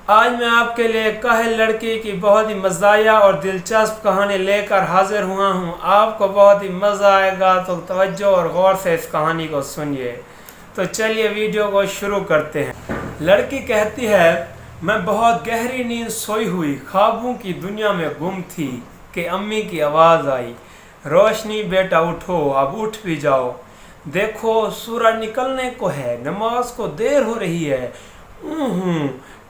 آج میں آپ کے لیے کاہل لڑکی کی بہت ہی مزاحیہ اور دلچسپ کہانی لے کر حاضر ہوا ہوں۔ آپ کو بہت ہی مزہ آئے گا، تو توجہ اور غور سے اس کہانی کو سنیے۔ تو چلیے ویڈیو کو شروع کرتے ہیں۔ لڑکی کہتی ہے، میں بہت گہری نیند سوئی ہوئی خوابوں کی دنیا میں گم تھی کہ امی کی آواز آئی، روشنی بیٹا اٹھو، اب اٹھ بھی جاؤ، دیکھو سورج نکلنے کو ہے، نماز کو دیر ہو رہی ہے۔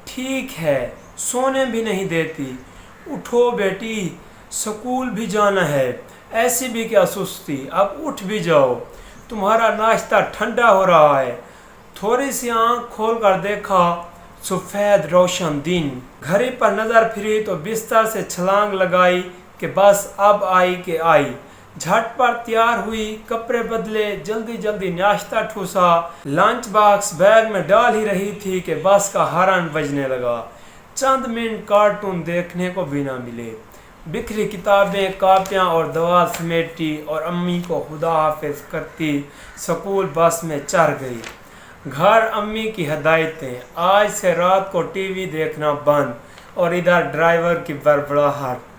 ٹھیک ہے، سونے بھی نہیں دیتی، اٹھو بیٹی، سکول بھی جانا ہے، ایسی بھی کیا سستی، اب اٹھ بھی جاؤ، تمہارا ناشتہ ٹھنڈا ہو رہا ہے۔ تھوڑی سی آنکھ کھول کر دیکھا، سفید روشن دن، گھڑی پر نظر پھری تو بستر سے چھلانگ لگائی کہ بس اب آئی کہ آئی۔ جھٹ پر تیار ہوئی، کپڑے بدلے، جلدی جلدی ناشتہ ٹھوسا، لنچ باکس بیگ میں ڈال ہی رہی تھی کہ بس کا ہارن بجنے لگا۔ چند منٹ کارٹون دیکھنے کو بھی نہ ملے۔ بکھری کتابیں، کاپیاں اور دوات سمیٹی اور امی کو خدا حافظ کرتی سکول بس میں چڑھ گئی۔ گھر امی کی ہدایتیں، آج سے رات کو ٹی وی دیکھنا بند، اور ادھر ڈرائیور کی بڑبڑاہٹ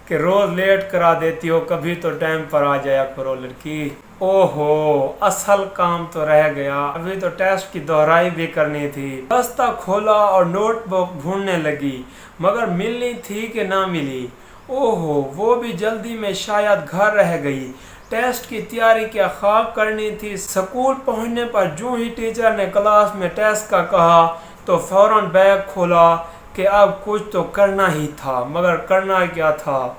کہ روز لیٹ کرا دیتی ہو، کبھی تو ٹائم پر آ جایا کرو لڑکی۔ اوہو، اصل کام تو رہ گیا، ابھی تو ٹیسٹ کی دہرائی بھی کرنی تھی۔ بستہ کھولا اور نوٹ بک ڈھونڈنے لگی، مگر ملنی تھی کہ نہ ملی۔ اوہو، وہ بھی جلدی میں شاید گھر رہ گئی۔ ٹیسٹ کی تیاری کیا خواب کرنی تھی۔ سکول پہنچنے پر جو ہی ٹیچر نے کلاس میں ٹیسٹ کا کہا تو فوراً بیگ کھولا کہ اب کچھ تو کرنا ہی تھا، مگر کرنا کیا تھا۔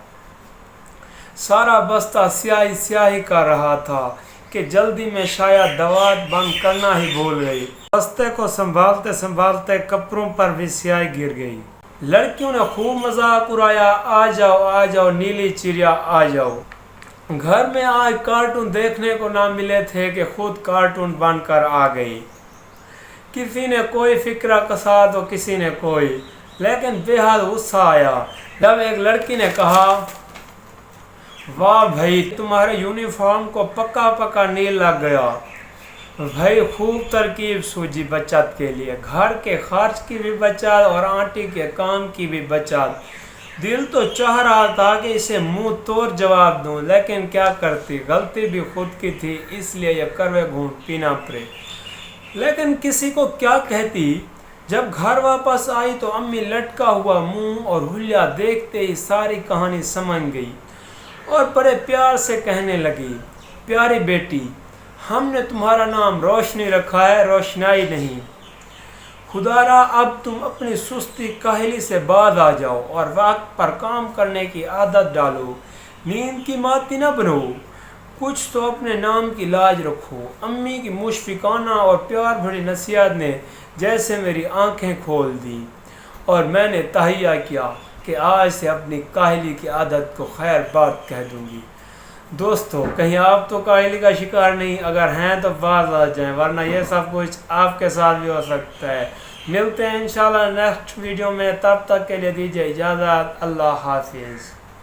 سارا بستہ سیاہی سیاہی کر رہا تھا کہ جلدی میں شاید دوات بند کرنا ہی بھول گئی۔ بستے کو سنبھالتے سنبھالتے کپڑوں پر بھی سیاہی گر گئی۔ لڑکیوں نے خوب مذاق اڑایا، آ جاؤ نیلی چڑیا آ جاؤ۔ گھر میں آج کارٹون دیکھنے کو نہ ملے تھے کہ خود کارٹون بن کر آ گئی۔ کسی نے کوئی فقرہ کسا تو کسی نے کوئی، لیکن بے حد غصہ آیا جب ایک لڑکی نے کہا، واہ بھائی، تمہارے یونیفارم کو پکا پکا نیل لگ گیا۔ بھائی خوب ترکیب سوجی بچت کے لیے، گھر کے خرچ کی بھی بچت اور آنٹی کے کام کی بھی بچت۔ دل تو چاہ رہا تھا کہ اسے منہ توڑ جواب دوں، لیکن کیا کرتی، غلطی بھی خود کی تھی، اس لیے یہ کڑوے گھونٹ پینا پڑے۔ لیکن کسی کو کیا کہتی۔ جب گھر واپس آئی تو امی لٹکا ہوا منہ اور حلیہ دیکھتے ہی ساری کہانی سمجھ گئی اور بڑے پیار سے کہنے لگی، پیاری بیٹی، ہم نے تمہارا نام روشنی رکھا ہے، روشنائی نہیں۔ خدا را اب تم اپنی سستی کاہلی سے باز آ جاؤ اور وقت پر کام کرنے کی عادت ڈالو، نیند کی ماتی نہ بنو، کچھ تو اپنے نام کی لاج رکھو۔ امی کی مشفقانہ اور پیار بھری نصیحت نے جیسے میری آنکھیں کھول دیں اور میں نے تہیہ کیا کہ آج سے اپنی کاہلی کی عادت کو خیر بات کہہ دوں گی۔ دوستو، کہیں آپ تو کاہلی کا شکار نہیں؟ اگر ہیں تو باز آ جائیں، ورنہ یہ سب کچھ آپ کے ساتھ بھی ہو سکتا ہے۔ ملتے ہیں انشاءاللہ نیکسٹ ویڈیو میں، تب تک کے لیے دیجیے اجازت، اللہ حافظ۔